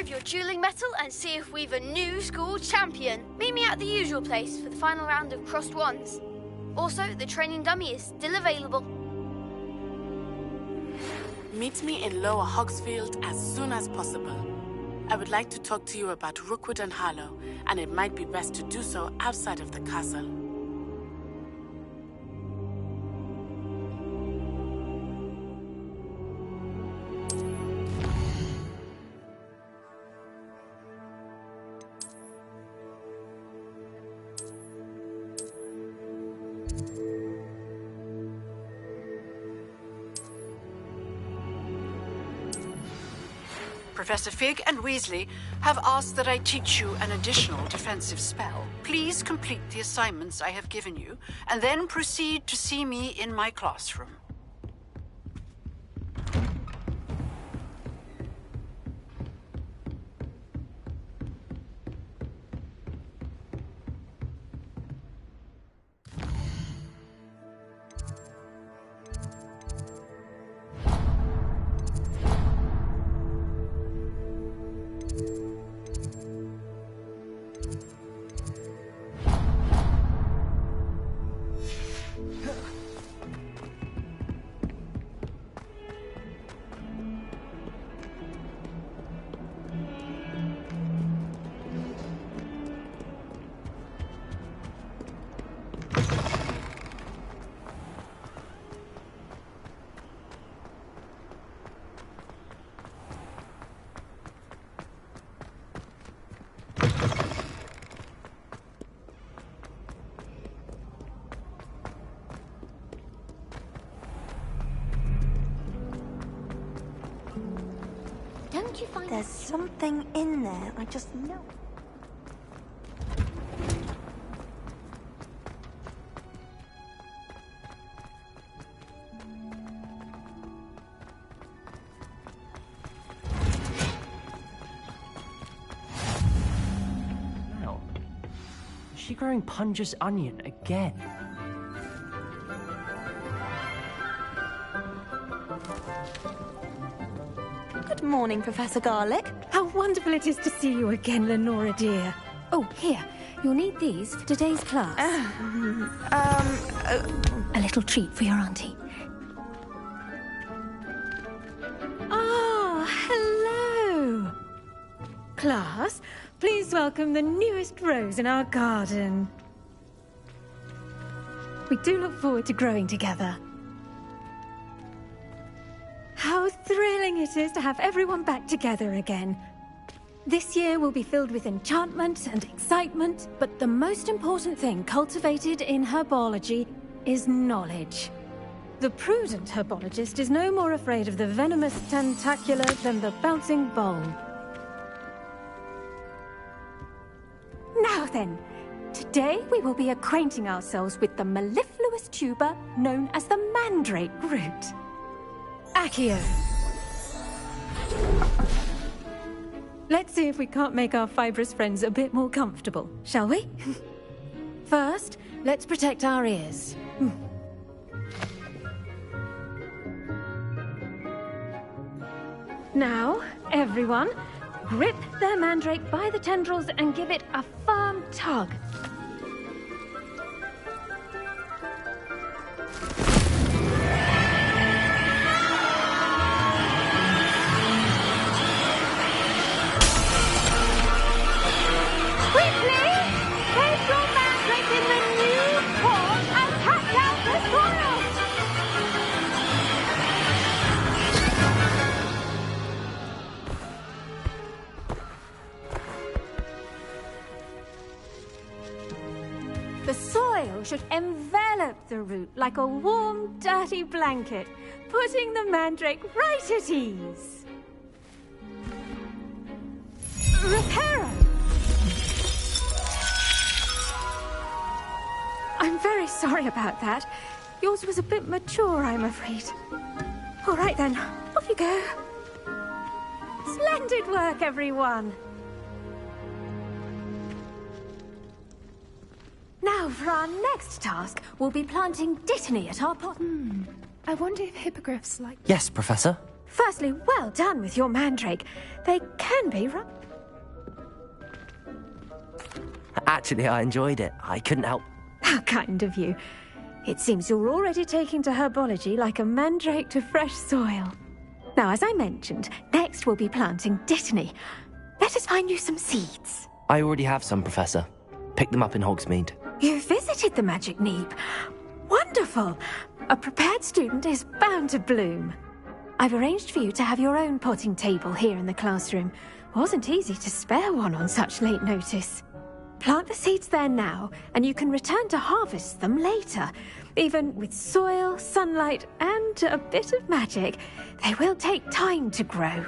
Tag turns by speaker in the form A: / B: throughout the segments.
A: prove your dueling mettle and see if we've a new school champion. Meet me at the usual place for the final round of crossed wands. Also, the training dummy is still available.
B: Meet me in Lower Hogsfield as soon as possible. I would like to talk to you about Rookwood and Harlow, and it might be best to do so outside of the castle.
C: Professor Fig and Weasley have asked that I teach you an additional defensive spell. Please complete the assignments I have given you, and then proceed to see me in my classroom.
D: Don't you find
E: there's something in there? I just know.
F: Wow. Is she growing Punja's onion again?
E: Good morning, Professor Garlick.
G: How wonderful it is to see you again, Lenora dear. Oh, here. You'll need these for today's class. A little treat for your auntie. Ah, hello. Class, please welcome the newest rose in our garden. We do look forward to growing together. How thrilling it is to have everyone back together again. This year will be filled with enchantment and excitement, but the most important thing cultivated in herbology is knowledge. The prudent herbologist is no more afraid of the venomous tentacula than the bouncing bulb. Now then, today we will be acquainting ourselves with the mellifluous tuber known as the mandrake root. Accio. Let's see if we can't make our fibrous friends a bit more comfortable, shall we? First, let's protect our ears. Now, everyone, grip their mandrake by the tendrils and give it a firm tug. The soil should envelop the root like a warm, dirty blanket, putting the mandrake right at ease. Reparo! I'm very sorry about that. Yours was a bit mature, I'm afraid. All right then, off you go. Splendid work, everyone. Now, for our next task, we'll be planting dittany at our pot.
H: I wonder if hippogriffs like...
F: Yes, Professor.
G: Firstly, well done with your mandrake. They can be
F: Actually, I enjoyed it. I couldn't help.
G: How kind of you. It seems you're already taking to herbology like a mandrake to fresh soil. Now, as I mentioned, next we'll be planting Dittany. Let us find you some seeds.
F: I already have some, Professor. Picked them up in Hogsmeade.
G: You visited the Magic Neep. Wonderful. A prepared student is bound to bloom. I've arranged for you to have your own potting table here in the classroom. Wasn't easy to spare one on such late notice. Plant the seeds there now, and you can return to harvest them later. Even with soil, sunlight, and a bit of magic, they will take time to grow.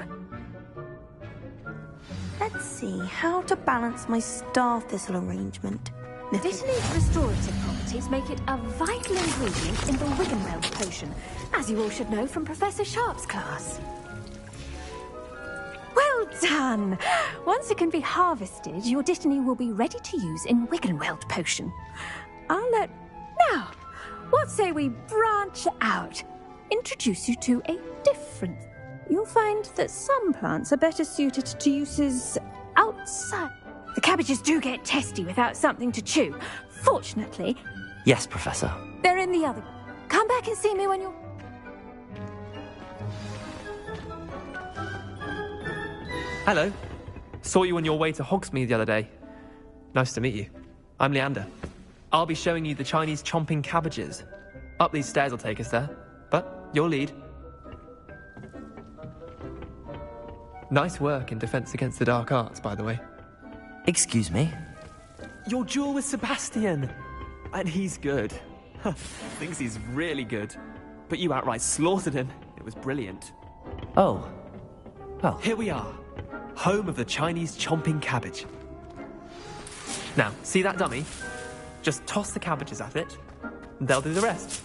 E: Let's see how to balance my star thistle arrangement.
G: Dittany's restorative properties make it a vital ingredient in the Wiggenweld potion, as you all should know from Professor Sharp's class. Well done! Once it can be harvested, your Dittany will be ready to use in Wiggenweld potion. Now, what say we branch out? Introduce you to a different... You'll find that some plants are better suited to uses outside. The cabbages do get testy without something to chew. Fortunately,
F: Yes, Professor.
G: they're in the other. Come back and see me when you're...
D: Hello. Saw you on your way to Hogsmeade the other day. Nice to meet you. I'm Leander. I'll be showing you the Chinese chomping cabbages. Up these stairs will take us there, but you'll lead. Nice work in Defense Against the Dark Arts, by the way.
F: Excuse me?
D: Your duel with Sebastian! And he's good. Thinks he's really good. But you outright slaughtered him. It was brilliant.
F: Oh. Well,
D: Here we are. Home of the Chinese chomping cabbage. Now, see that dummy? Just toss the cabbages at it, and they'll do the rest.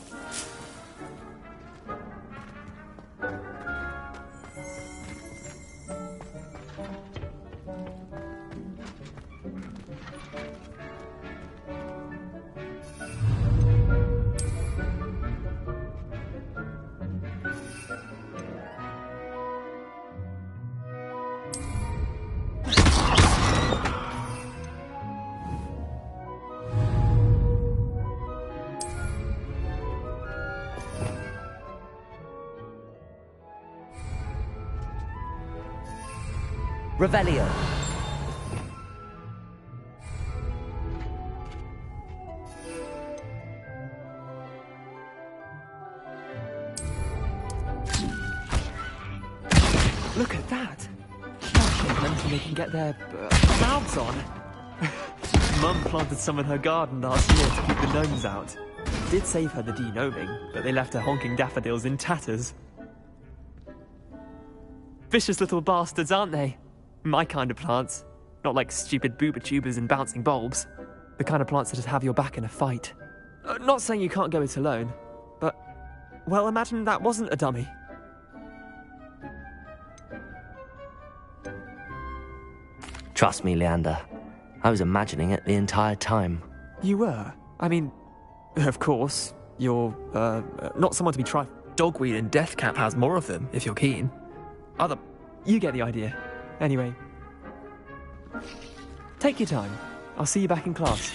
F: Revelio.
D: Look at that! Shocking until they can get their mouths on. Mum planted some in her garden last year to keep the gnomes out. Did save her the de-gnoming, but they left her honking daffodils in tatters. Vicious little bastards, aren't they? My kind of plants. Not like stupid booba tubers and bouncing bulbs. The kind of plants that just have your back in a fight. Not saying you can't go it alone, but... well, imagine that wasn't a dummy.
F: Trust me, Leander. I was imagining it the entire time.
D: You were? I mean, of course, you're, not someone to be tried. Dogweed and Deathcap has more of them, if you're keen. You get the idea. Anyway, take your time. I'll see you back in class.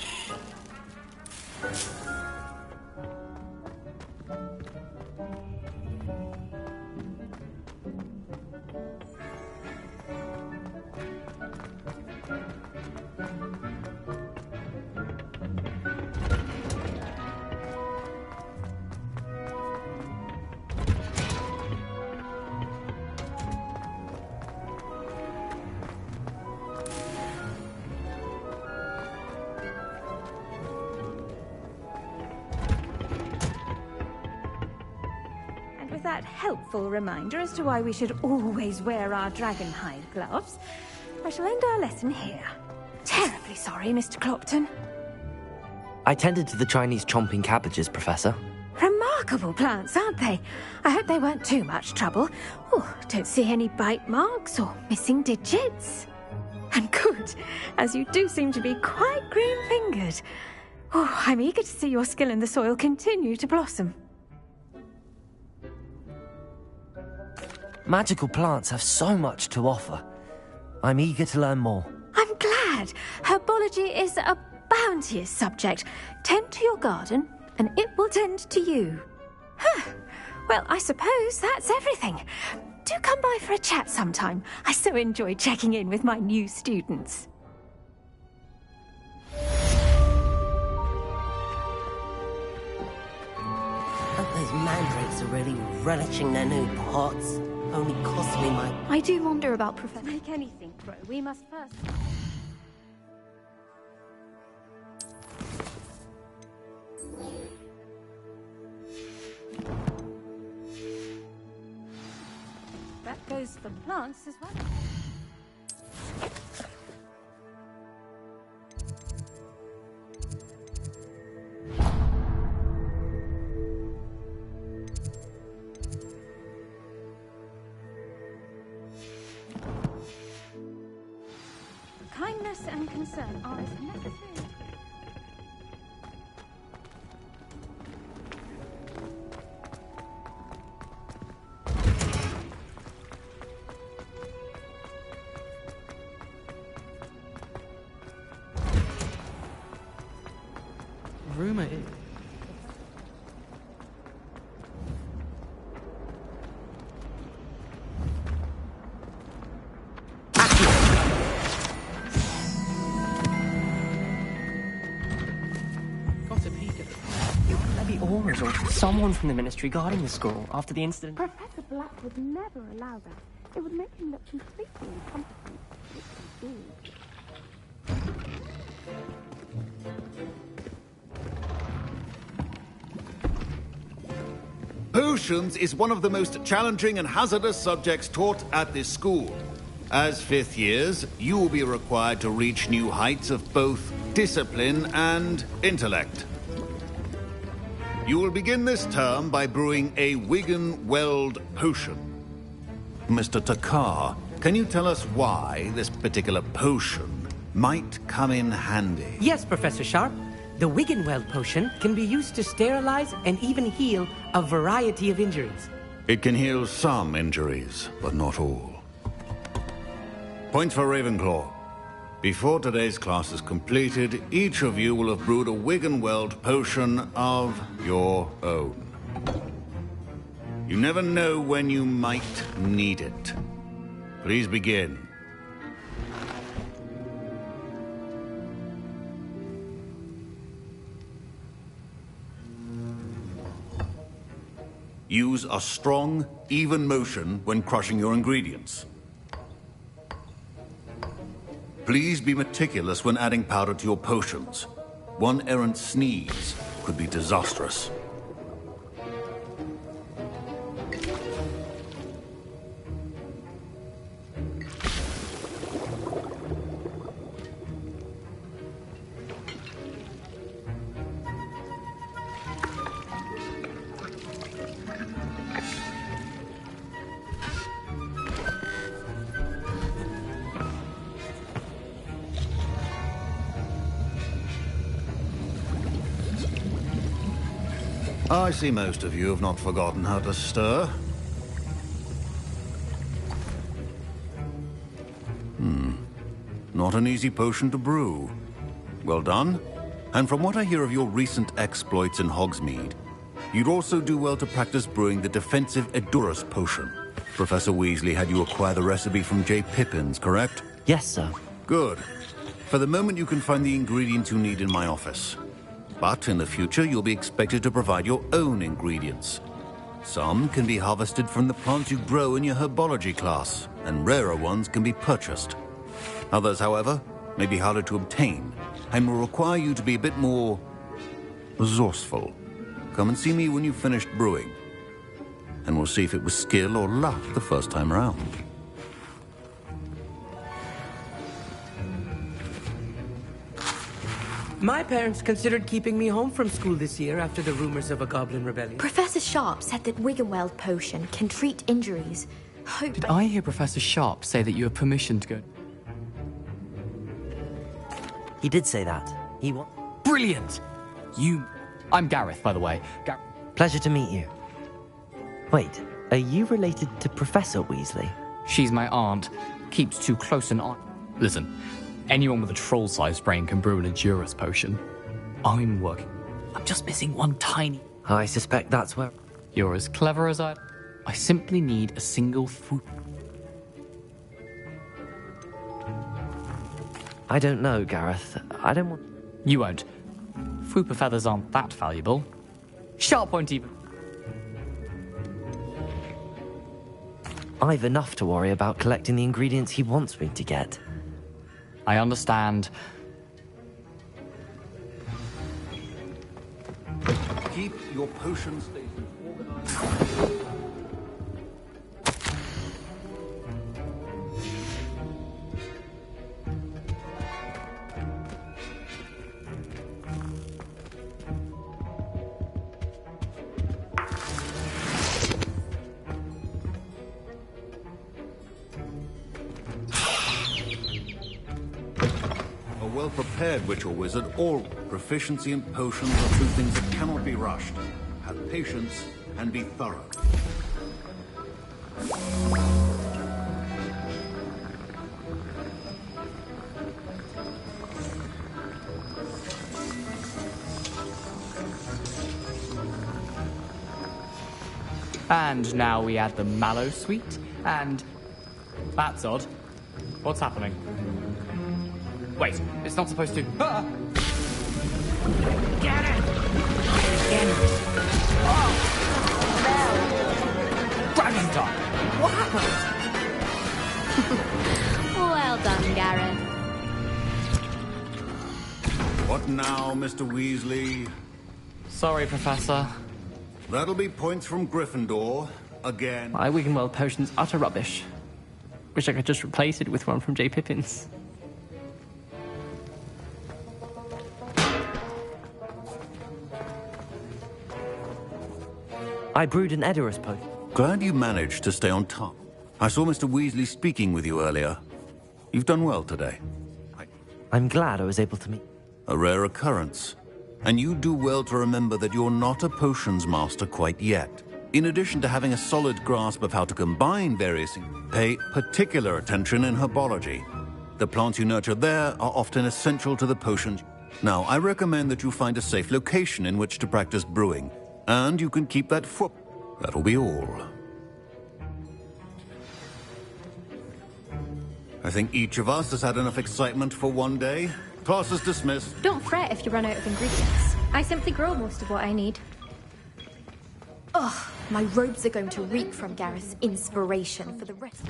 G: With that helpful reminder as to why we should always wear our dragonhide gloves, I shall end our lesson here. Terribly sorry, Mr. Clopton.
F: I tended to the Chinese chomping cabbages, Professor.
G: Remarkable plants, aren't they? I hope they weren't too much trouble. Oh, don't see any bite marks or missing digits. And good, as you do seem to be quite green-fingered. Oh, I'm eager to see your skill in the soil continue to blossom.
F: Magical plants have so much to offer. I'm eager to learn more.
G: I'm glad. Herbology is a bounteous subject. Tend to your garden, and it will tend to you. Well, I suppose that's everything. Do come by for a chat sometime. I so enjoy checking in with my new students.
H: Hope those mandrakes are really relishing their new pots. Only cost me my...
G: I do wonder about Professor... To make anything grow, we must first... That goes for plants as well. Kindness and concern are as necessary as...
D: Rumor is... Got a peek at it.
I: There'll be Aurors or someone from the Ministry guarding the school after the incident.
J: Professor Black would never allow that. It would make him look completely incompetent.
K: Potions is one of the most challenging and hazardous subjects taught at this school. As fifth years, you will be required to reach new heights of both discipline and intellect. You will begin this term by brewing a Wigan-Weld potion. Mr. Takar, can you tell us why this particular potion might come in handy?
L: Yes, Professor Sharp. The Wigan-Weld potion can be used to sterilize and even heal a variety of injuries.
K: It can heal some injuries, but not all. Point for Ravenclaw. Before today's class is completed, each of you will have brewed a Wigan-Weld potion of your own. You never know when you might need it. Please begin. Use a strong, even motion when crushing your ingredients. Please be meticulous when adding powder to your potions. One errant sneeze could be disastrous. I see most of you have not forgotten how to stir. Not an easy potion to brew. Well done. And from what I hear of your recent exploits in Hogsmeade, you'd also do well to practice brewing the defensive Edurus potion. Professor Weasley had you acquire the recipe from J. Pippins, correct?
F: Yes, sir.
K: Good. For the moment, you can find the ingredients you need in my office. But in the future, you'll be expected to provide your own ingredients. Some can be harvested from the plants you grow in your herbology class, and rarer ones can be purchased. Others, however, may be harder to obtain, and will require you to be a bit more resourceful. Come and see me when you've finished brewing, and we'll see if it was skill or luck the first time around.
L: My parents considered keeping me home from school this year after the rumors of a goblin rebellion.
J: Professor Sharp said that Wigan-Weld potion can treat injuries.
I: Did I hear Professor Sharp say that you have permission to go?
F: He did say that.
I: Brilliant! I'm Gareth, by the way.
F: Pleasure to meet you. Wait, Are you related to Professor Weasley?
M: She's my aunt. Keeps too close an eye. Listen, anyone with a troll-sized brain can brew an Endurus potion. I'm working. I'm just missing one tiny...
F: I suspect that's where...
M: You're as clever as I simply need a single food.
F: I don't know, Gareth. I don't want...
M: You won't. Fupa feathers aren't that valuable. Sharp won't even...
F: I've enough to worry about collecting the ingredients he wants me to get.
M: I understand.
K: Keep your potion station organized. A well-prepared witch or wizard, or proficiency in potions are two things that cannot be rushed. Have patience and be thorough.
M: And now we add the mallow sweet, and... That's odd. What's happening? Wait, it's not supposed to... Ah!
C: Get it! Get it! Oh!
M: Dragon Talk!
C: What happened?
N: Well done, Gareth.
K: What now, Mr. Weasley?
M: Sorry, Professor.
K: That'll be points from Gryffindor, again.
D: My Wiggenweld potion's utter rubbish. Wish I could just replace it with one from J. Pippin's.
F: I brewed an Edurus potion.
K: Glad you managed to stay on top. I saw Mr. Weasley speaking with you earlier. You've done well today.
F: I'm glad I was able to meet...
K: A rare occurrence. And you do well to remember that you're not a potions master quite yet. In addition to having a solid grasp of how to combine various ingredients, pay particular attention in herbology. The plants you nurture there are often essential to the potions. Now, I recommend that you find a safe location in which to practice brewing. And you can keep that foot. That'll be all. I think each of us has had enough excitement for one day. Class is dismissed.
N: Don't fret if you run out of ingredients. I simply grow most of what I need. Ugh, my robes are going to reek from Gareth's inspiration for the rest.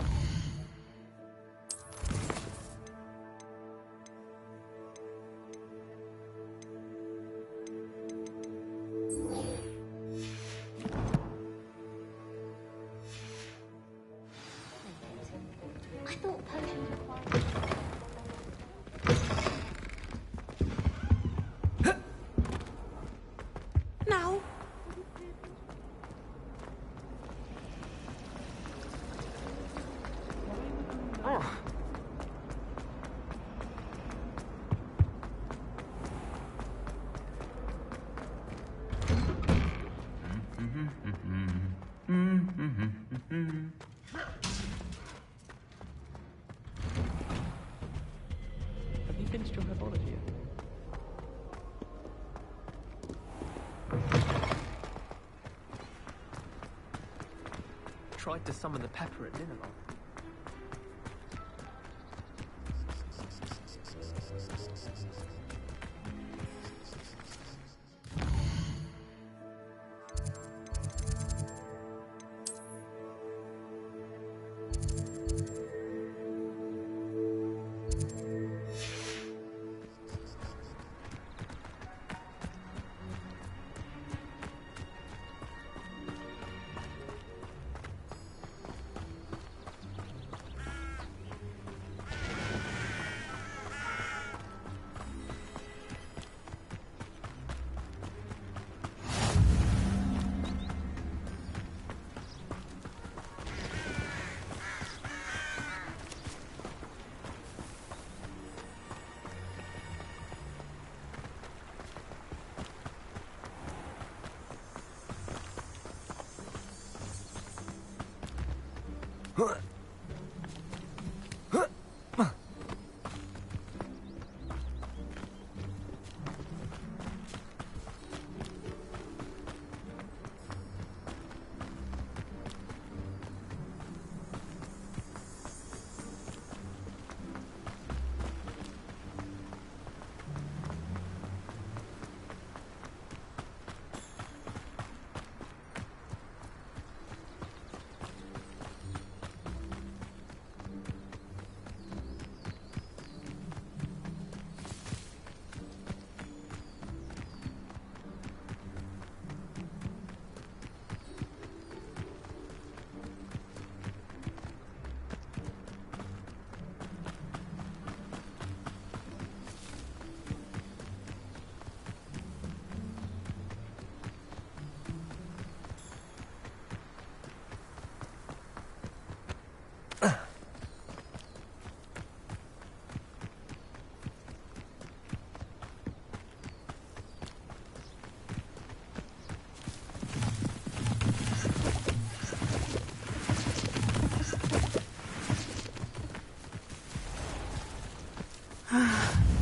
N: I thought potions required...
E: Now.
D: Oh. Have you finished your herbology yet? Tried to summon the pepper at dinner.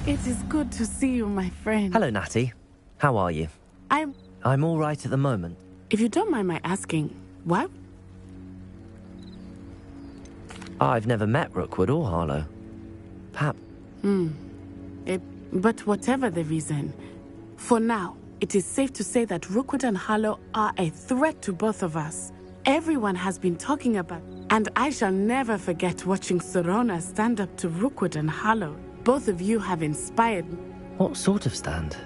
B: It is good to see you, my friend.
F: Hello, Natty. How are you? I'm all right at the moment.
B: If you don't mind my asking, what?
F: I've never met Rookwood or Harlow. Perhaps...
B: But whatever the reason, for now, it is safe to say that Rookwood and Harlow are a threat to both of us. Everyone has been talking about, and I shall never forget watching Sirona stand up to Rookwood and Harlow. Both of you have inspired me.
F: What sort of stand?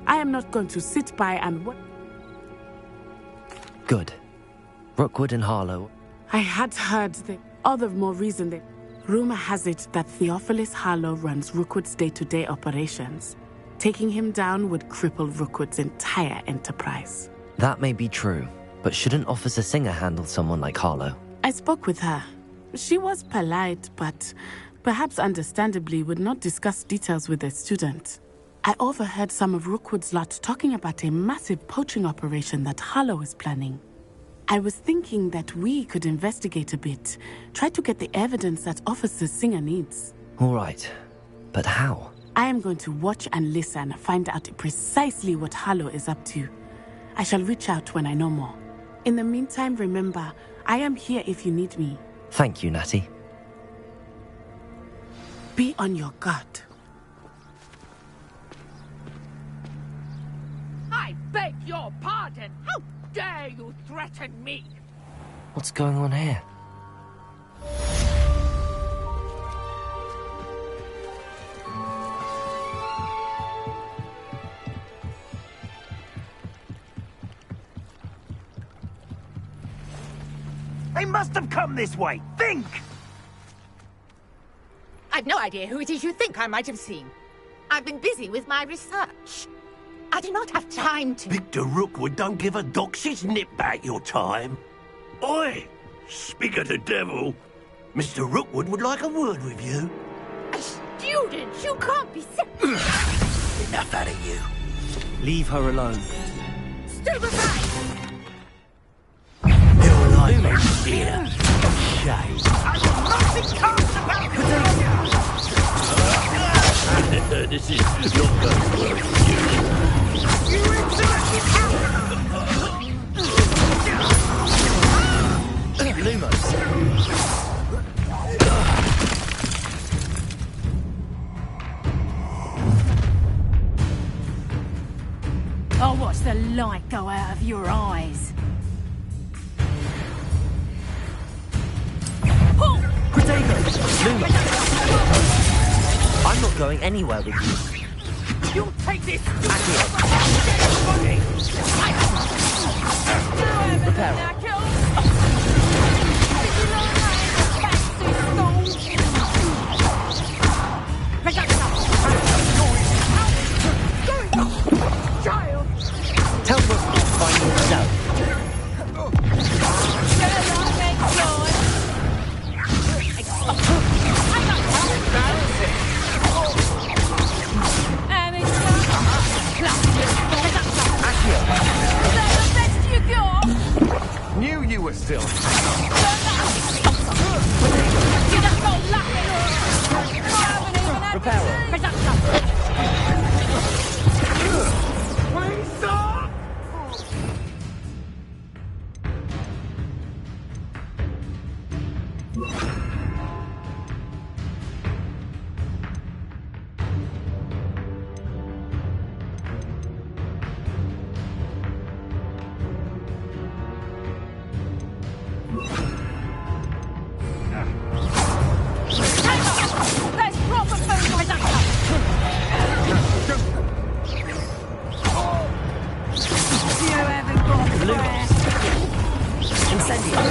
B: I am not going to sit by and
F: Good. Rookwood and Harlow.
B: I had heard that, all the more reason that rumor has it that Theophilus Harlow runs Rookwood's day-to-day operations. Taking him down would cripple Rookwood's entire enterprise.
F: That may be true, but shouldn't Officer Singer handle someone like Harlow?
B: I spoke with her. She was polite, but perhaps understandably would not discuss details with a student. I overheard some of Rookwood's lot talking about a massive poaching operation that Harlow is planning. I was thinking that we could investigate a bit, try to get the evidence that Officer Singer needs.
F: All right, but how?
B: I am going to watch and listen, find out precisely what Harlow is up to. I shall reach out when I know more. In the meantime, remember, I am here if you need me.
F: Thank you, Natty.
B: Be on your guard.
O: I beg your pardon. How dare you threaten me?
F: What's going on here?
P: They must have come this way. Think!
O: I've no idea who it is you think I might have seen. I've been busy with my research. I do not have time to...
P: Victor Rookwood don't give a doxy's nip back your time. Oi! Speak of the devil. Mr. Rookwood would like a word with you.
O: A student? You can't be
P: Enough out of you.
I: Leave her alone.
O: Stupefy!
P: You're like me, dear. Shame.
O: Nothing comes about
P: This is not going to work for you.
O: You intellectual
F: Lumos.
G: I'll watch the light go out of your eyes.
F: I'm not going anywhere with you.
O: You take this!
F: Prepare. Tell Rookwood to find himself.
O: Is that the best you got?
P: New
O: There's proper food reduction! You haven't got prayer.
F: Incendio!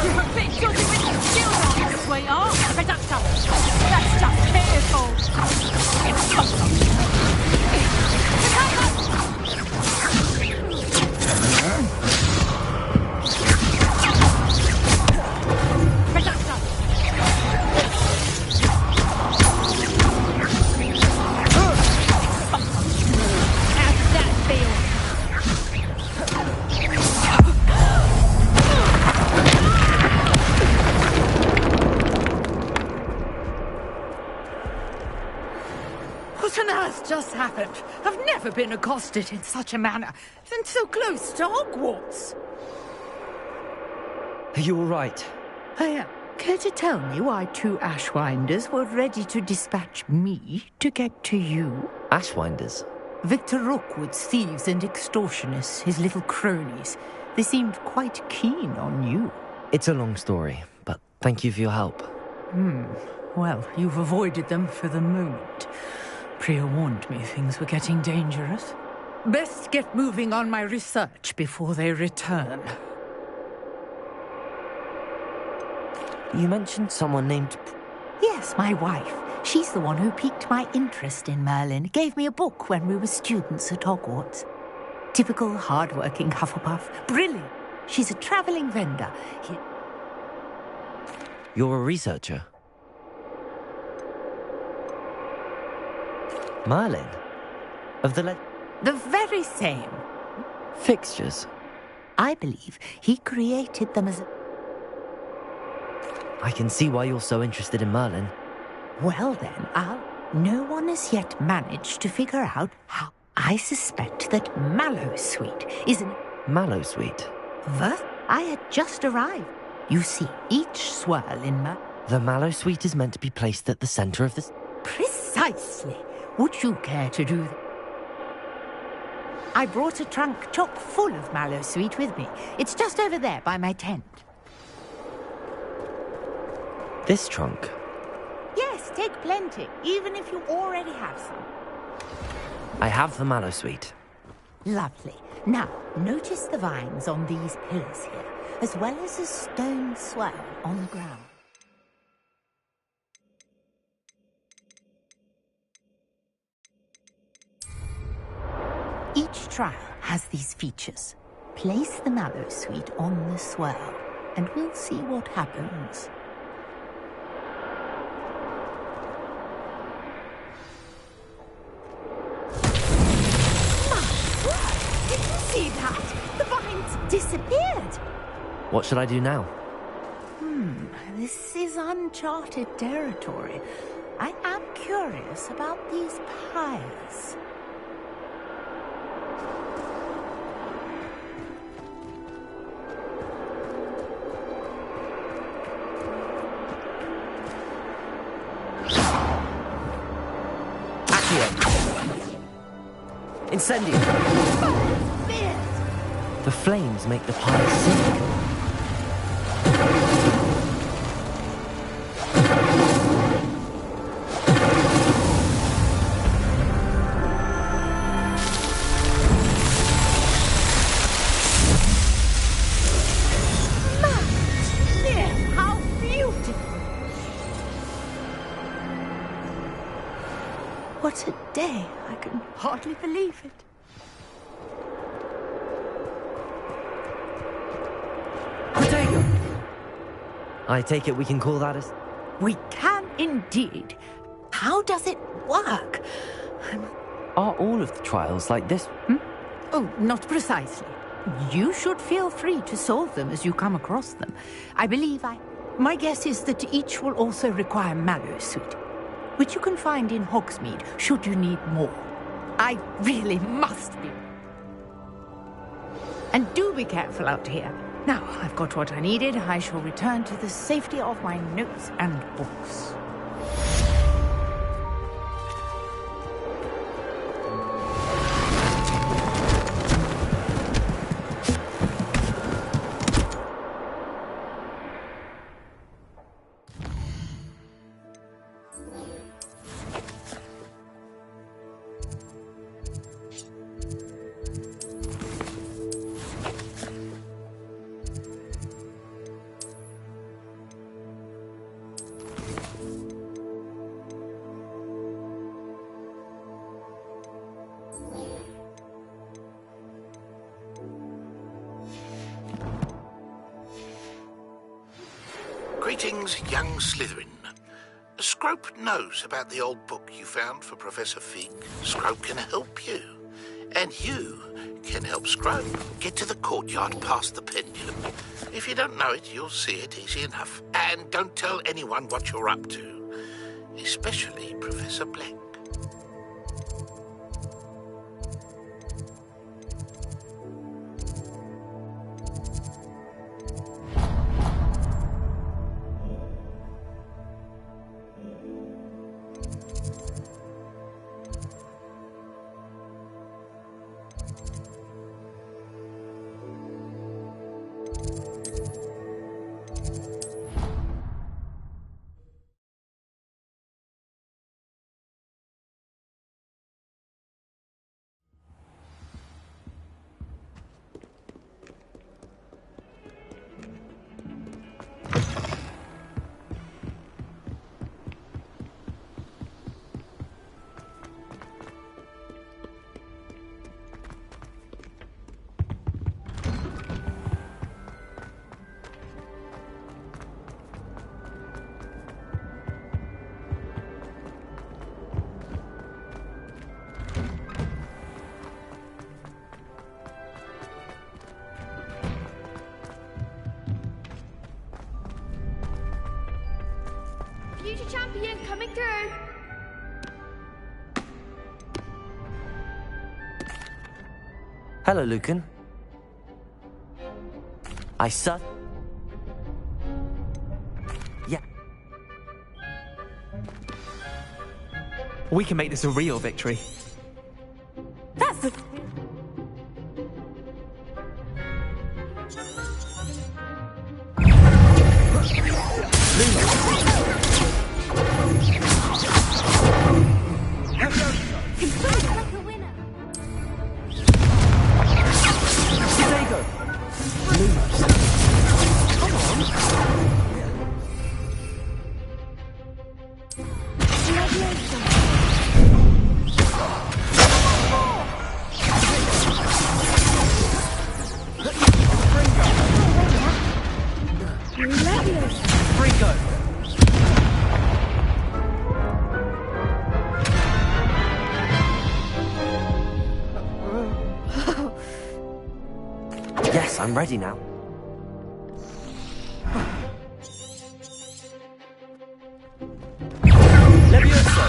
O: You're a bit jolly with the shield on, sweetheart. Reduction! That's just pitiful.
Q: What on earth just happened? I've never been accosted in such a manner, and so close to Hogwarts.
F: Are you all right?
Q: I am. Care to tell me why 2 Ashwinders were ready to dispatch me to get to you?
F: Ashwinders?
Q: Victor Rookwood's thieves and extortionists, his little cronies. They seemed quite keen on you.
F: It's a long story, but thank you for your help.
Q: Well, you've avoided them for the moment. Priya warned me things were getting dangerous. Best get moving on my research before they return.
F: You mentioned someone named...
Q: Yes, my wife. She's the one who piqued my interest in Merlin. Gave me a book when we were students at Hogwarts. Typical hard-working Hufflepuff. Brilliant. She's a travelling vendor.
F: You're a researcher? Merlin? Of the
Q: The very same.
F: fixtures?
Q: I believe he created them as a...
F: I can see why you're so interested in Merlin.
Q: Well then, no one has yet managed to figure out how. I suspect that Mallowsweet is an...
F: Mallowsweet?
Q: What? I had just arrived. You see, each swirl in
F: The Mallowsweet is meant to be placed at the centre of the...
Q: Precisely. Would you care to do that? I brought a trunk chock full of Mallowsweet with me. It's just over there by my tent.
F: This trunk?
Q: Yes, take plenty, even if you already have some.
F: I have the Mallowsweet.
Q: Lovely. Now, notice the vines on these pillars here, as well as a stone swirl on the ground. Each trial has these features. Place the Mallowsweet on the swirl, and we'll see what happens. Did you see that? The vines disappeared.
F: What should I do now?
Q: This is uncharted territory. I am curious about these pyres.
F: Incendio! The flames make the pyre sink.
Q: How beautiful! What a day! I can hardly believe it.
F: I take it we can call that as...
Q: We can indeed. How does it work?
F: Are all of the trials like this?
Q: Oh, not precisely. You should feel free to solve them as you come across them. My guess is that each will also require Mallowsweet, which you can find in Hogsmeade, should you need more. I really must be. And do be careful out here. Now I've got what I needed. I shall return to the safety of my notes and books.
R: Greetings, young Slytherin. Scrope knows about the old book you found for Professor Fig. Scrope can help you. And you can help Scrope get to the courtyard past the pendulum. If you don't know it, you'll see it easy enough. And don't tell anyone what you're up to. Especially Professor Black.
A: Future champion coming through.
F: Hello, Lucan. Yeah.
D: We can make this a real victory.
B: That's the...
F: Yes, I'm ready now. Levioso!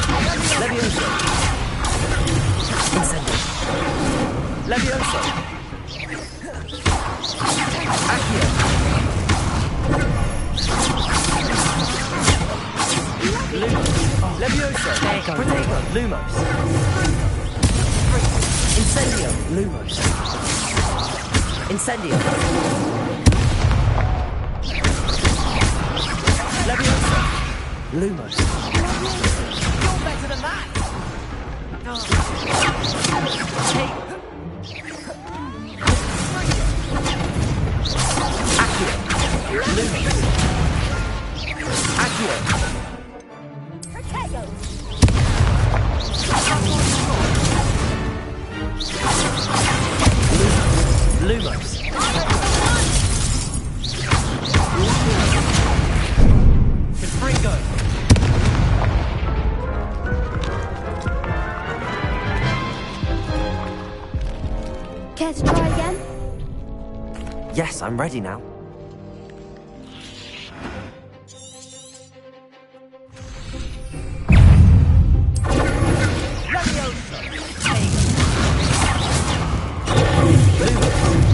F: Levioso! Incendio! Levioso! Accio! Lumos! Levioso! Protego! Lumos! Incendio! Lumos! Incendio! Levioso! Lumos!
O: You're better than that!
F: Accio! Lumos! Accio!
O: Protego!
F: Lumos! Confringo!
A: Care to try again?
F: Yes, I'm ready now.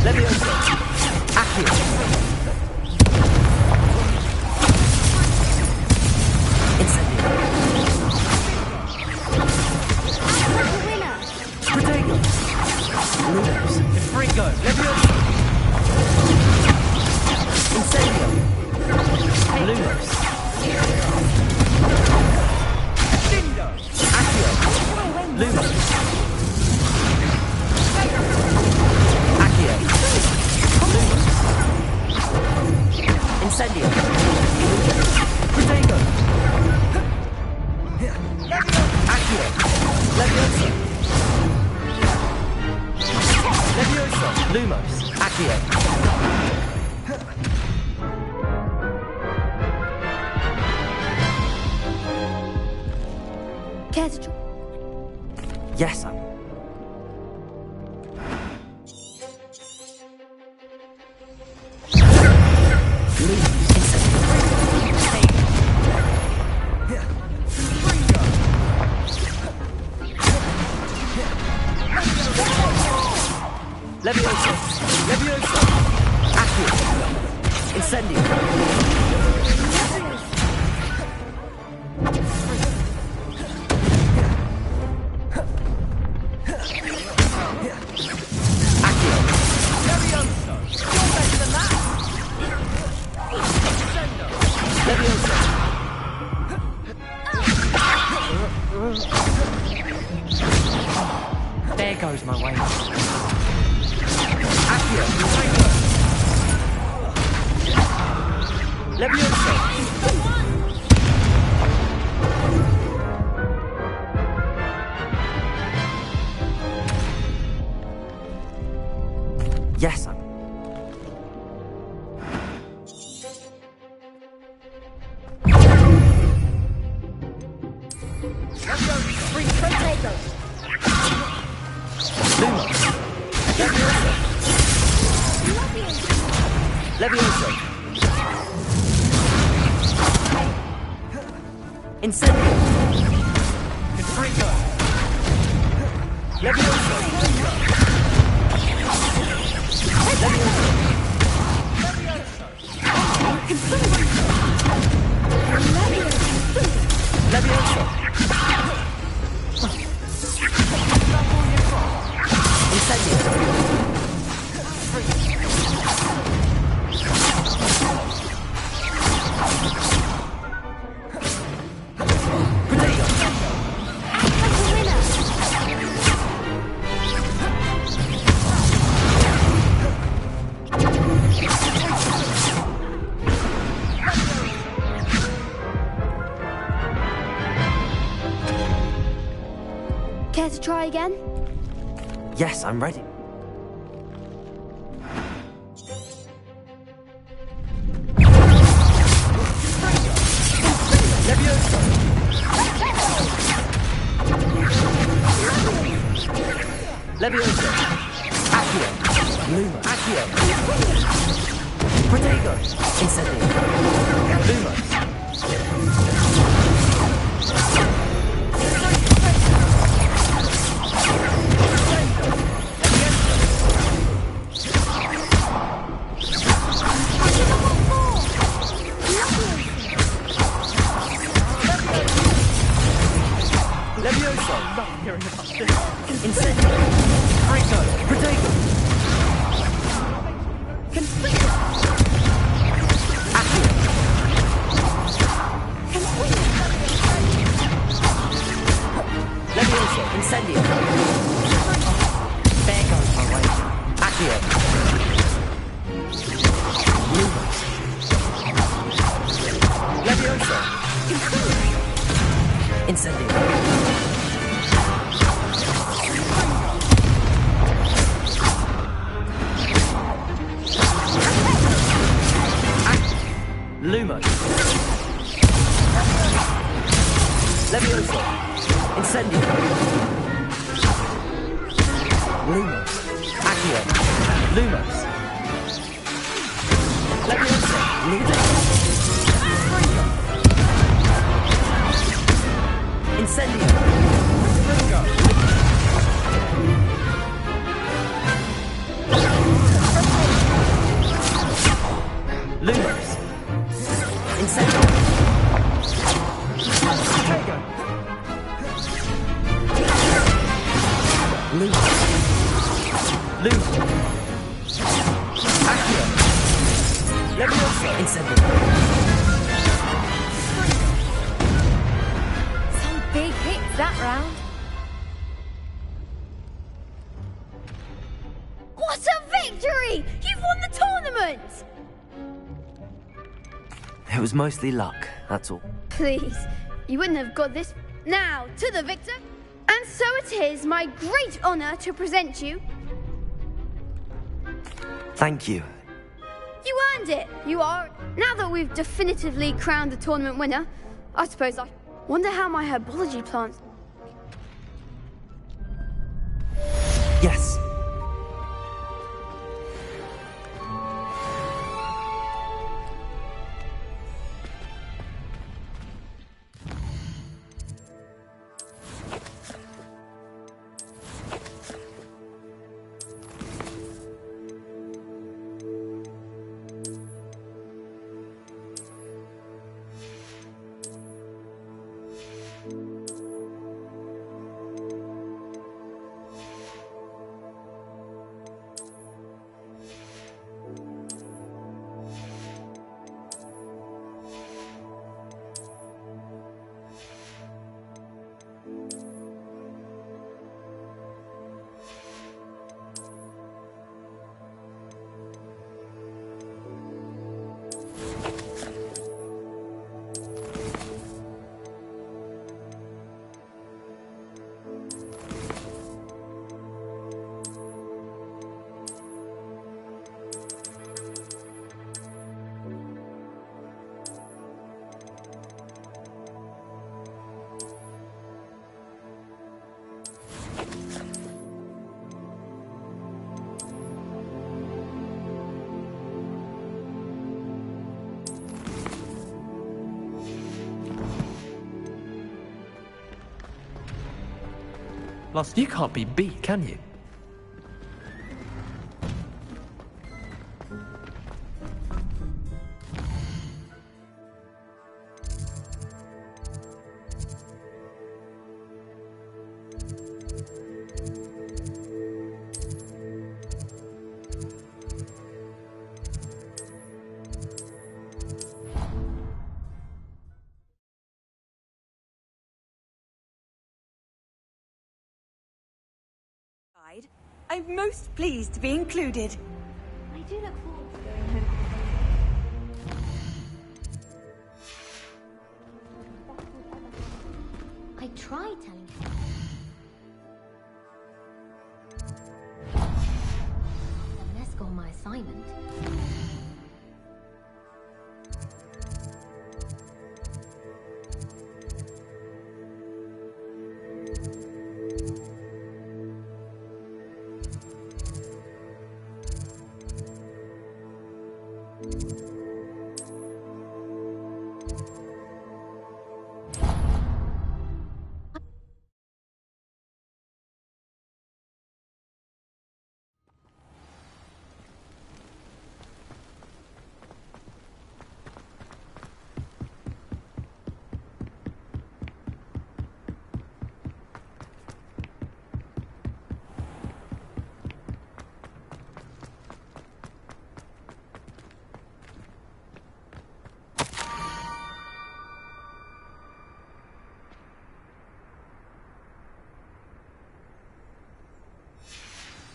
F: Levioso! Accio! Incendio!
D: Protego!
F: Accio! Levioso! Levioso! Lumos! Accio!
A: Care to try?
F: Yes, sir.
D: Levioso! Levioso!
F: Accio! Incendio!
I: There goes my way.
F: Accio!
D: Levioso!
F: Yes, sir.
D: Levioso!
F: Incendio!
D: Confringo! Levioso! Levioso!
F: Incendio!
A: Care to try again?
F: Yes, I'm ready.
D: Levioso! Levioso!
F: Accio! Luma! Accio! Protego! Incendio!
D: Lumos! Levioso! Not hearing about this.
F: Incendio!
D: Franco!
F: Protego! Accio!
D: Levioso!
F: Incendio! There goes my way. Accio! Lumos!
D: Levioso!
F: Incendio!
D: Lumos! Levioso!
F: Incendio! Lumos! Accio!
D: Lumos! Levioso!
F: Incendio!
D: Lumos!
F: Incendio! Lumos!
D: Lumos!
F: Accio!
D: Levioso!
F: Incendio!
G: Some big hits that round.
A: What a victory! You've won the tournament!
F: It was mostly luck, that's all.
A: Please, you wouldn't have got this. Now, to the victor. And so it is my great honor to present you.
F: Thank you.
A: You earned it. You are. Now that we've definitively crowned the tournament winner, I suppose I wonder how my herbology plants.
F: Yes.
D: Lost. You can't be beat, can you?
S: I'm most pleased to be included.
A: I do look forward to going home. I tried telling him. Let's go on my assignment.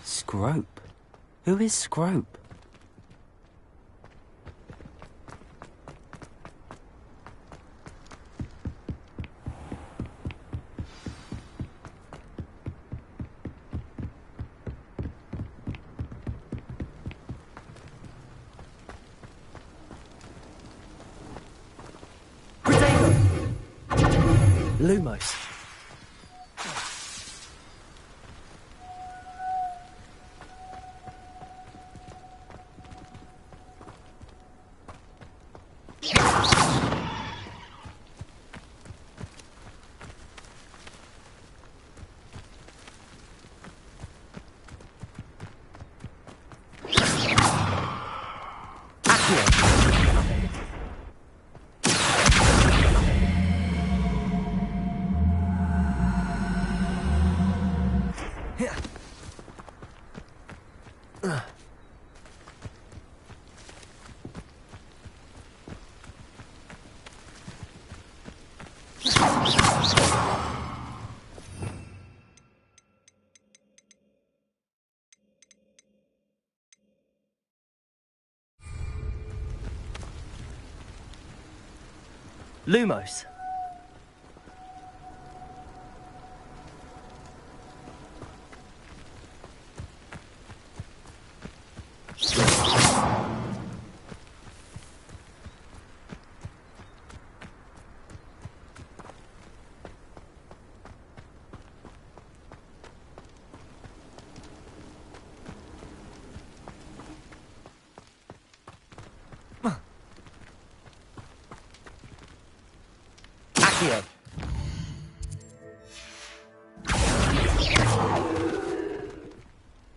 F: Scrope? Who is Scrope?
D: Lumos.
F: Lumos.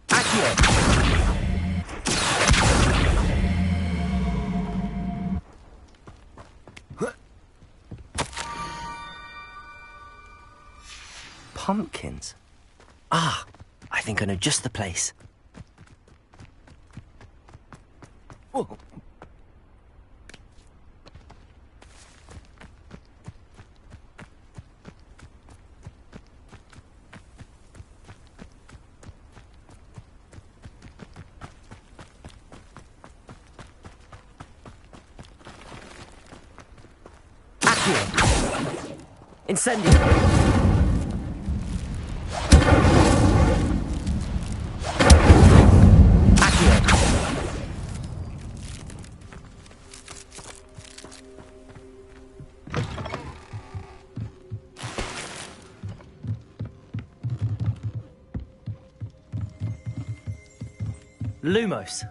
F: Accio. Pumpkins. Ah, I think I know just the place. Whoa. Incendio. Lumos.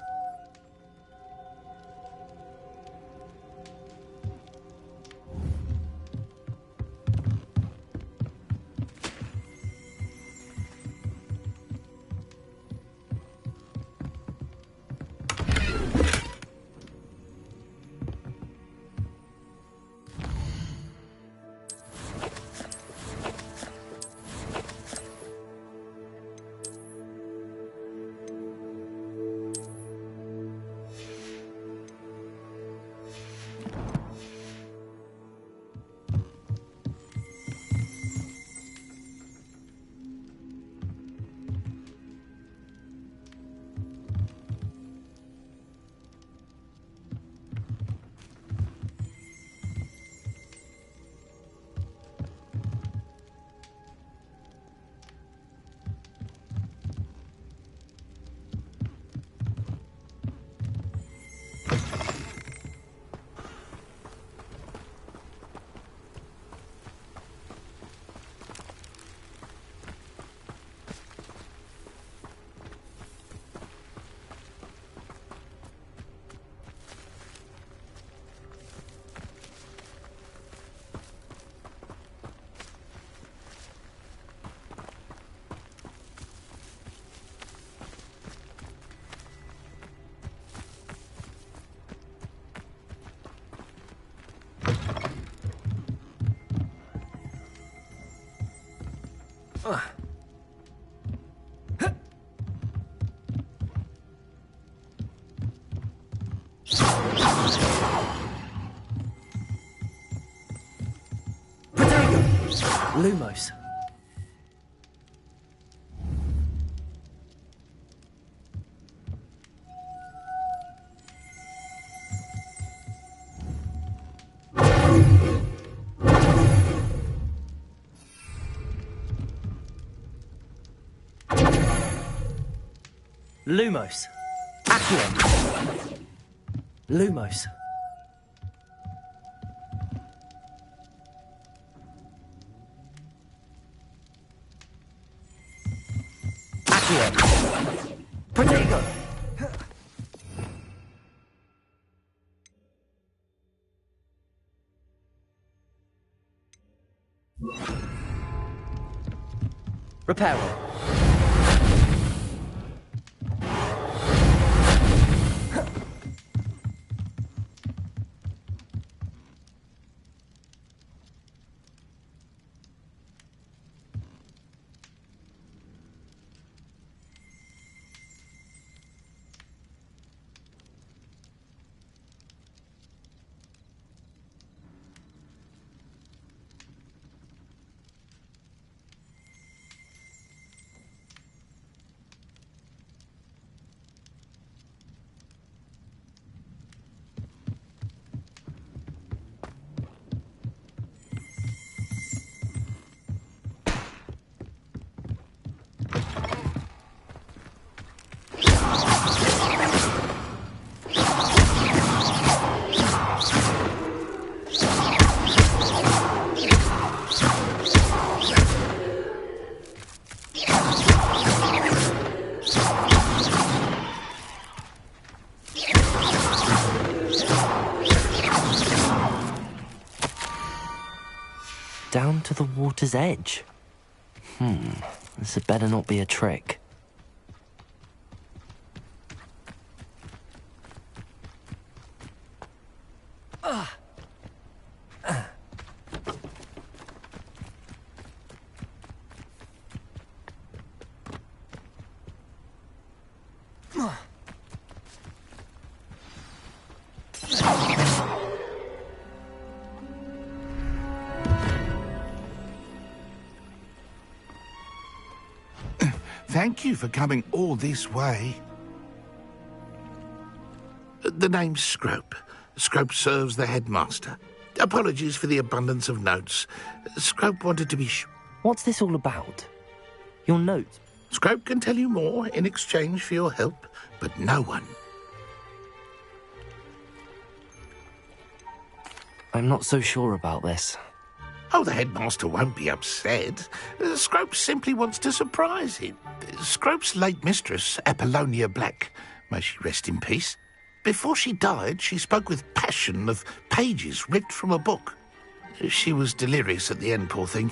F: Lumos. Lumos. Accio. Lumos. Protego! Reparo. Down to the water's edge. This had better not be a trick.
R: Thank you for coming all this way. The name's Scrope. Scrope serves the headmaster. Apologies for the abundance of notes. Scrope wanted to be sure.
F: What's this all about? Your notes?
R: Scrope can tell you more in exchange for your help, but no one.
F: I'm not so sure about this.
R: Oh, the headmaster won't be upset. Scrope simply wants to surprise him. Scrope's late mistress, Apollonia Black, may she rest in peace. Before she died, she spoke with passion of pages ripped from a book. She was delirious at the end, poor thing.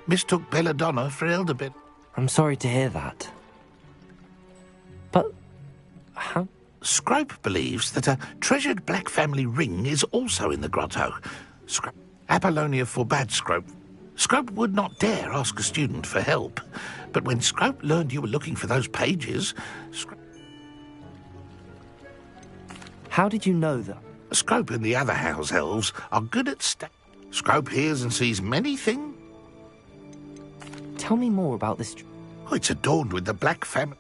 R: Mistook Belladonna for Elderbed.
F: I'm sorry to hear that. But how?
R: Scrope believes that a treasured Black family ring is also in the grotto. Apollonia forbade Scrope. Scrope would not dare ask a student for help. But when Scrope learned you were looking for those pages...
F: How did you know that?
R: Scrope and the other house elves are good at Scrope hears and sees many things.
F: Tell me more about this.
R: Oh, it's adorned with the Black family.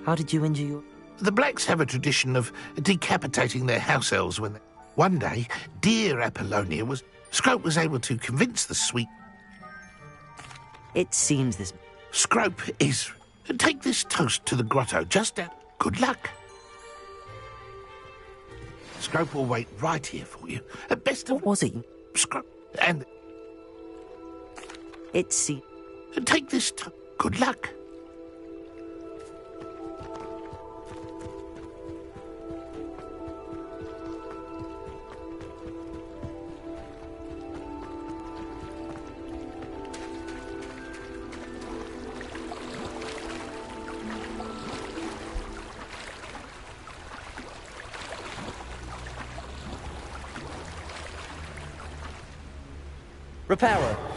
F: How did you injure your...
R: The Blacks have a tradition of decapitating their house elves when they... One day, dear Apollonia was... Scrope was able to convince the sweet...
F: It seems this...
R: Scrope is... Take this toast to the grotto just at... Good luck. Scrope will wait right here for you. Best of...
F: What was he?
R: Scrope... And...
F: It seems...
R: Take this Good luck.
F: Reparo.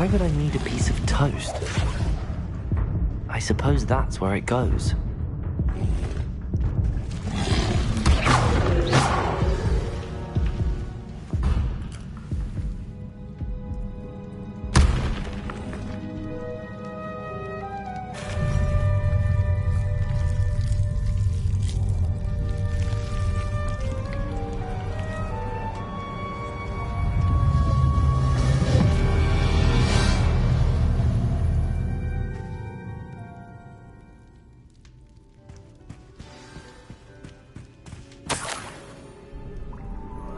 F: Why would I need a piece of toast? I suppose that's where it goes.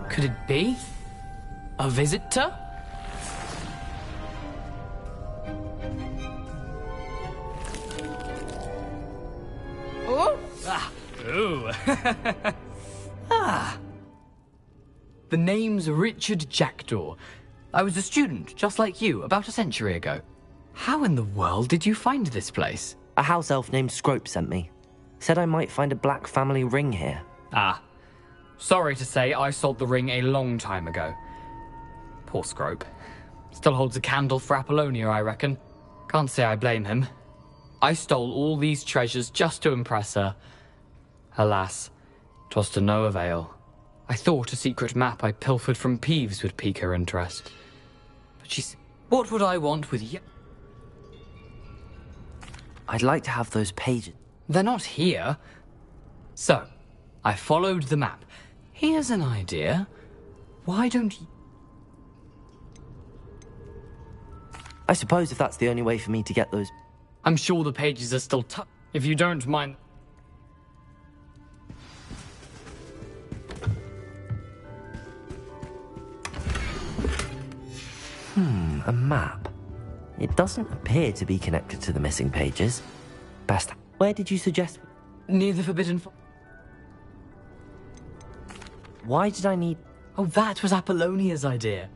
M: Could it be? A visitor? Oh! Ah! Ooh! Ah! The name's Richard Jackdaw. I was a student, just like you, about a century ago. How in the world did you find this place?
F: A house elf named Scrope sent me. Said I might find a black family ring here.
M: Ah. Sorry to say, I sold the ring a long time ago. Poor Scrope. Still holds a candle for Apollonia, I reckon. Can't say I blame him. I stole all these treasures just to impress her. Alas, 'twas to no avail. I thought a secret map I pilfered from Peeves would pique her interest. But she's... What would I want with you?
F: I'd like to have those pages.
M: They're not here. So, I followed the map. Here's an idea. Why don't you...
F: I suppose if that's the only way for me to get those...
M: I'm sure the pages are still if you don't mind...
F: A map. It doesn't appear to be connected to the missing pages. Best... Where did you suggest...
M: Near the Forbidden...
F: Why did I need...
M: Oh, that was Apollonia's idea.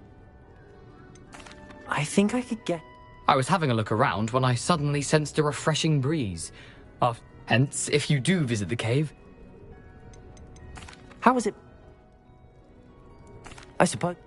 F: I think I could get...
M: I was having a look around when I suddenly sensed a refreshing breeze. Hence, if you do visit the cave...
F: How is it... I suppose...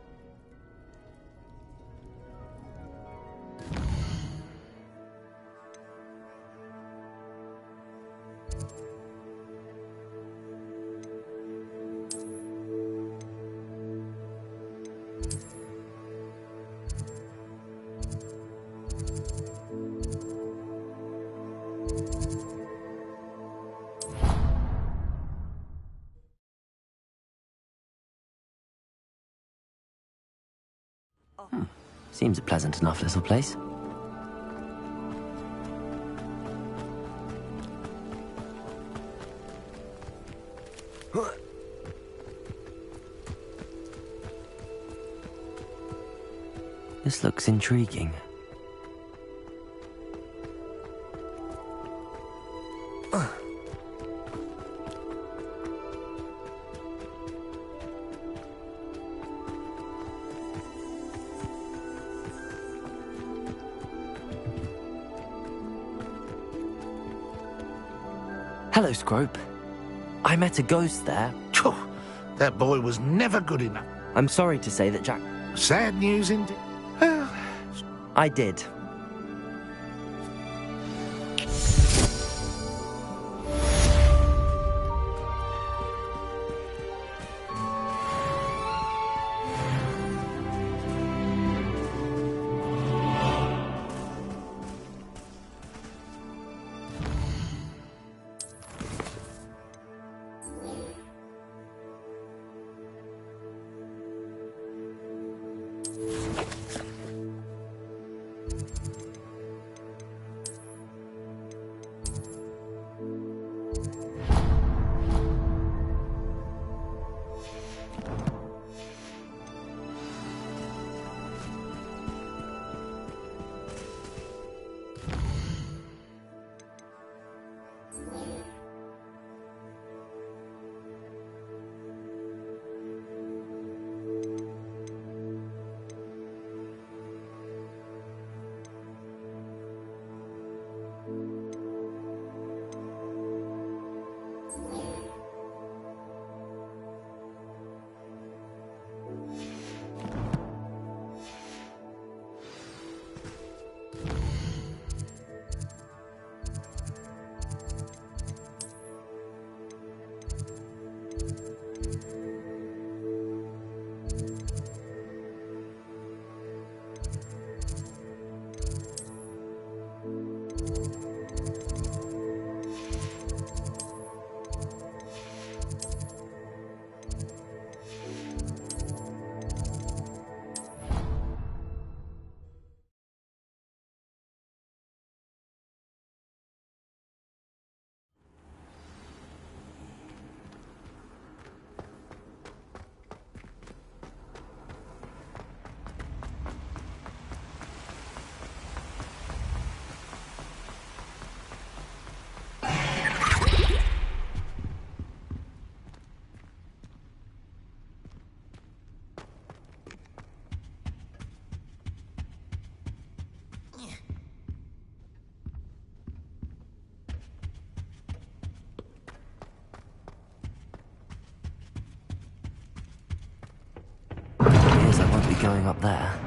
F: Seems a pleasant enough little place. This looks intriguing. Hello, Scrope. I met a ghost there.
R: That boy was never good enough.
F: I'm sorry to say that Jack...
R: Sad news indeed.
F: I did. going up there.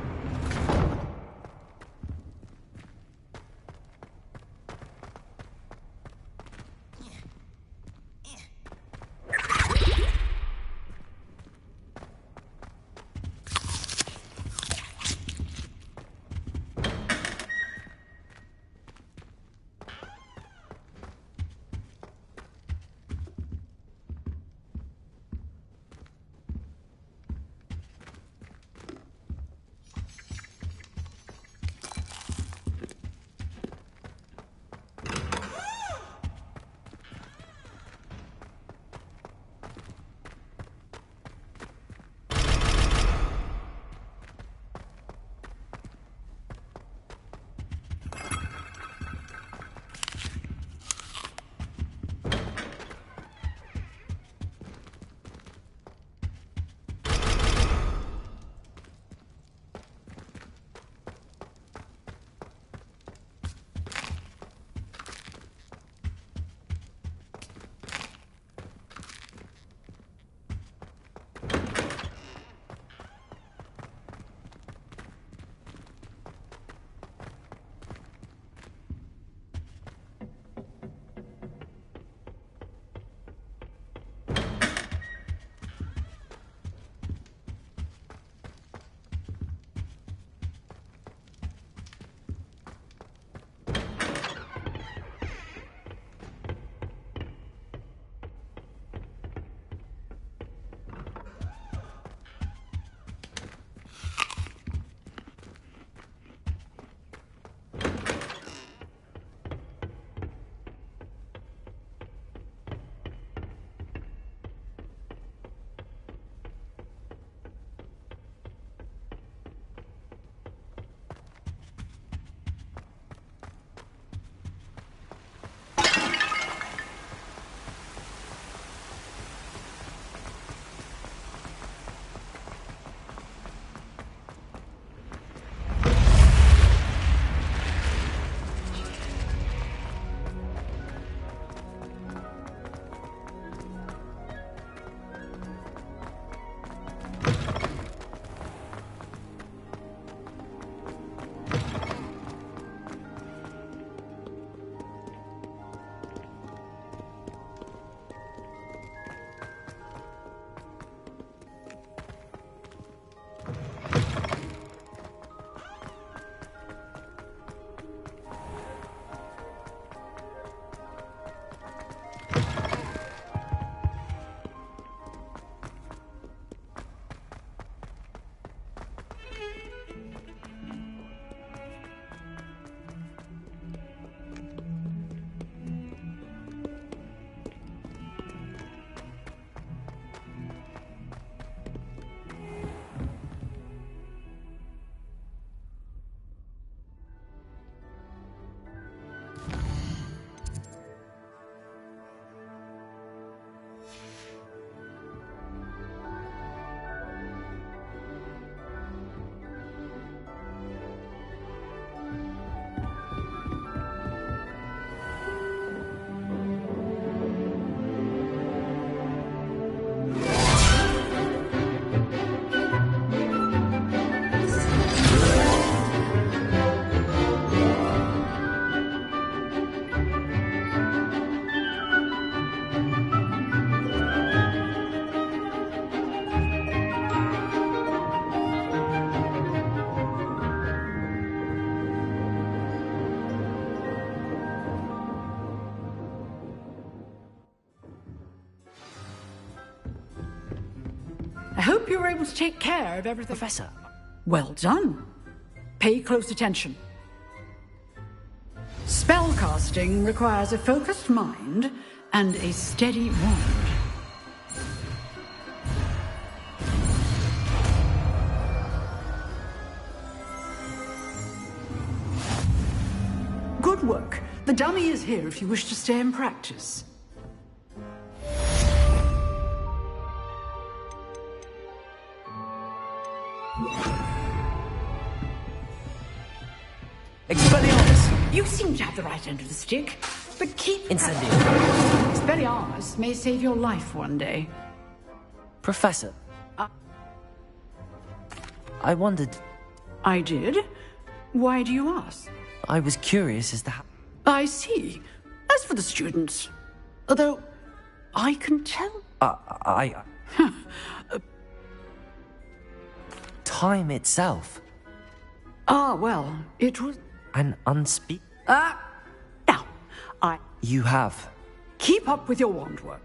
T: I hope you were able to take care of everything.
F: Professor.
T: Well done. Pay close attention. Spellcasting requires a focused mind and a steady wand. Good work. The dummy is here if you wish to stay and practice.
F: Expelliarmus!
T: You seem to have the right end of the stick, but keep...
F: Incendio.
T: Expelliarmus may save your life one day.
F: Professor. I wondered...
T: I did? Why do you ask?
F: I was curious as to how...
T: I see. As for the students, although I can tell...
F: Time itself.
T: Ah, well, it was...
F: An unspeak...
T: Now,
F: You have.
T: keep up with your wand work.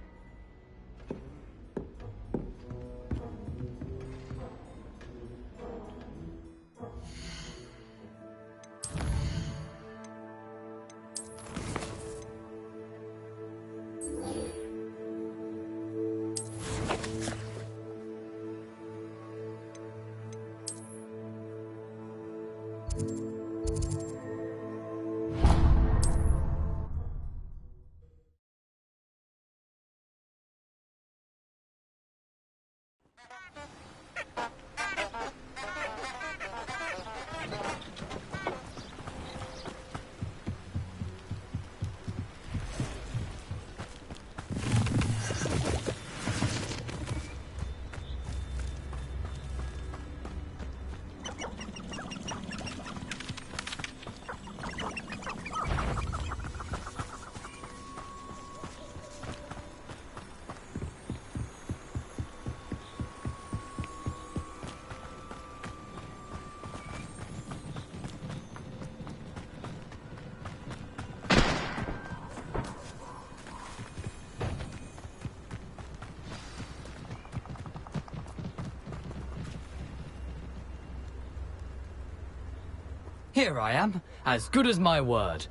M: Here I am, as good as my word.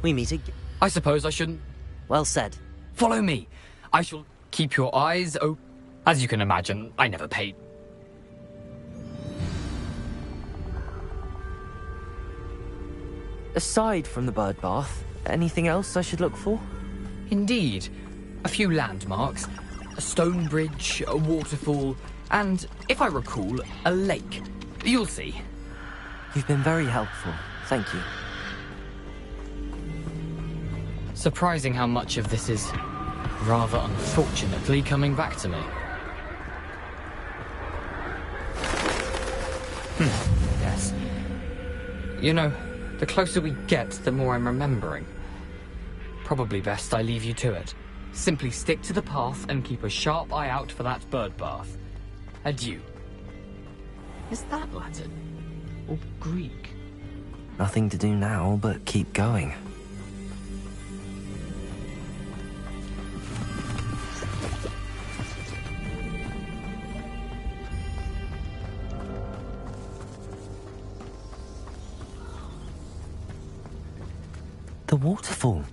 F: We meet again.
M: I suppose I shouldn't...
F: Well said.
M: Follow me. I shall keep your eyes open. As you can imagine, I never paid.
F: Aside from the bird bath, anything else I should look for?
M: Indeed. A few landmarks. A stone bridge, a waterfall, and, if I recall, a lake. You'll see.
F: You've been very helpful. Thank you.
M: Surprising how much of this is, rather unfortunately, coming back to me. Yes. You know, the closer we get, the more I'm remembering. Probably best I leave you to it. Simply stick to the path and keep a sharp eye out for that bird bath. Adieu. Is that Latin? Or Greek?
F: Nothing to do now but keep going. The waterfall.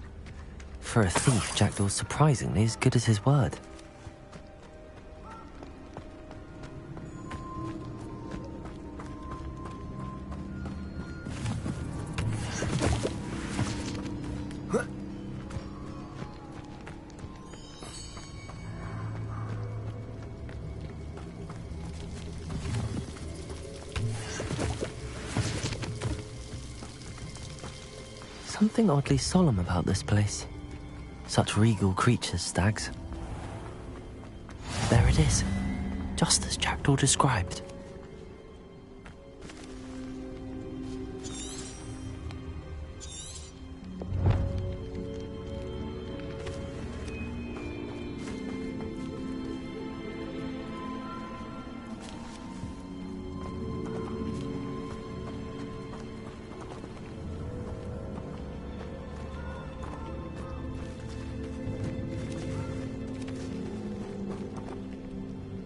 F: For a thief, Jackdaw's surprisingly as good as his word. Something oddly solemn about this place. Such regal creatures, stags. There it is, just as Jackdaw described.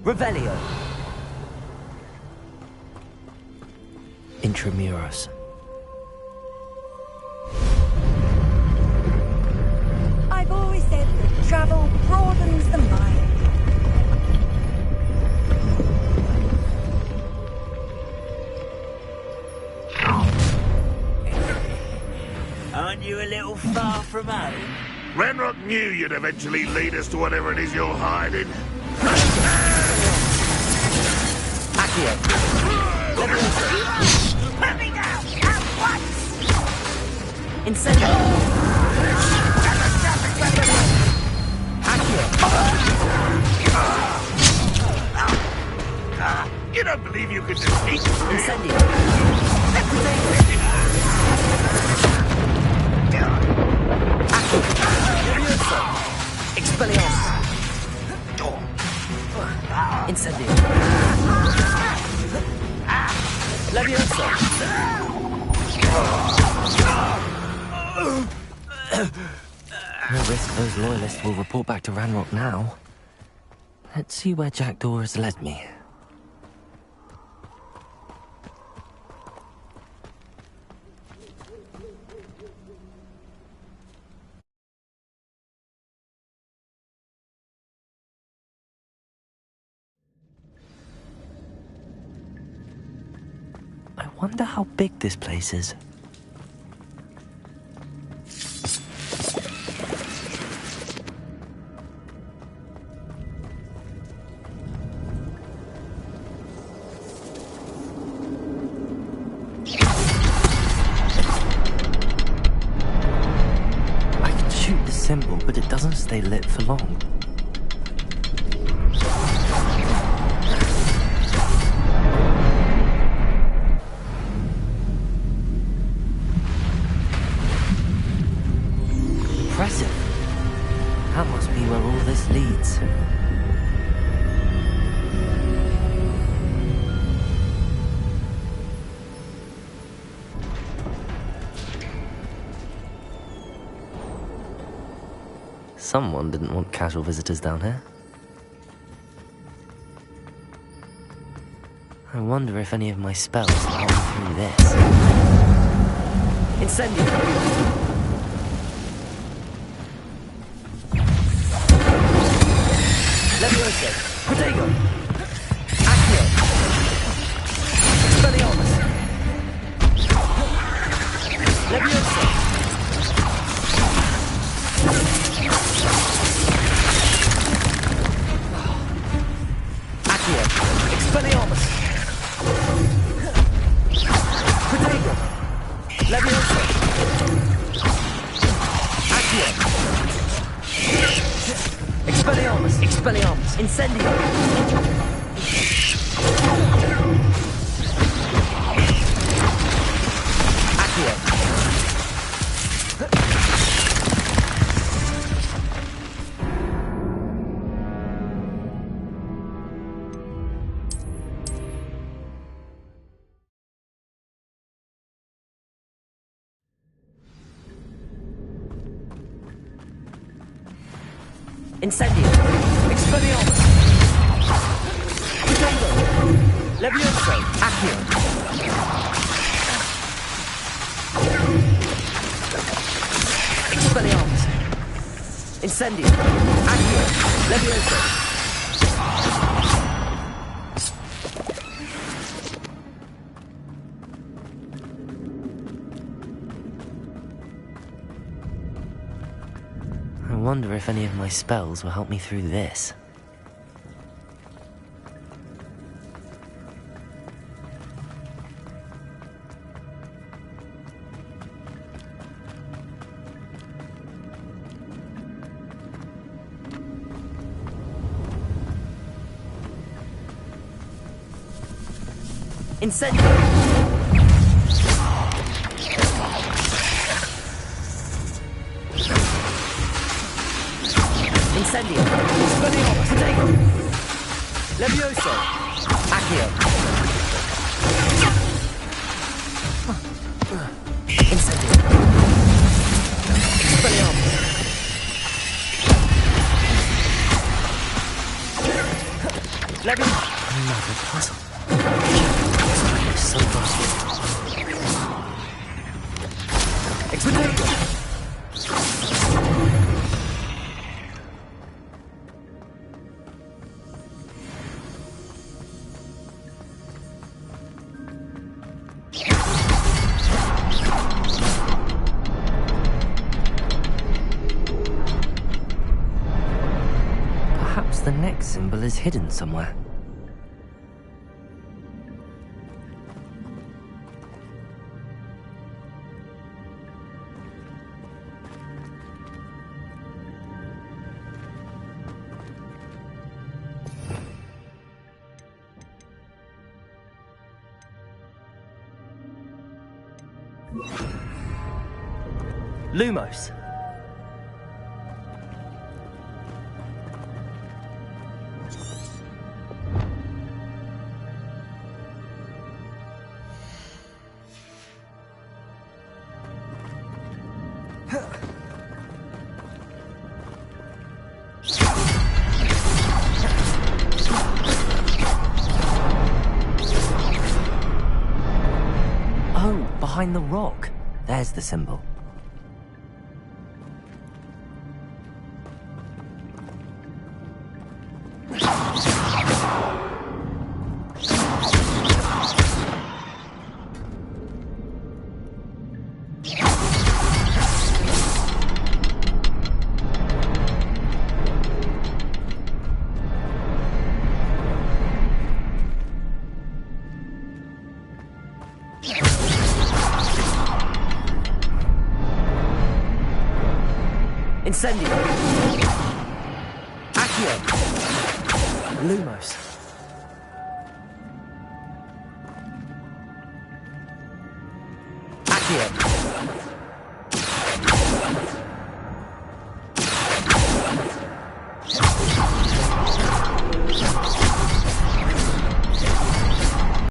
F: Revelio. Intramuros.
S: I've always said that travel broadens the mind.
P: Aren't you a little far from home? Renrock knew you'd eventually lead us to whatever it is you're hiding.
S: Put me down at once!
F: Incendio!
P: You don't believe you can defeat me?
F: Incendio! Levioso! Expelliarmus! Incendio! Levioso! No risk those loyalists will report back to Ranrock now. Let's see where Jackdaw has led me. I wonder how big this place is. I can shoot the symbol, but it doesn't stay lit for long. Impressive. That must be where all this leads. Someone didn't want casual visitors down here. I wonder if any of my spells will help me through this. Incendio! Levioso! Protego! Accio! Expelliarmus! Levioso! Accio! Expelliarmus! Protego! Levioso! Accio! Expelliarmus! Expelliarmus! Incendio! Accio! Incendio! Expelliarmus! Protego! Levioso! Accio! Expelliarmus! Incendio! Accio! Levioso! I wonder if any of my spells will help me through this. Incendio! Incendio! Expelliarmus! Protego! Levioso! Accio! Incendio! Expelliarmus! Levioso! Another puzzle. So fast. Expelliarmus! Perhaps the next symbol is hidden somewhere. Lumos. Oh, behind the rock. There's the symbol. Incendio! Accio! Lumos.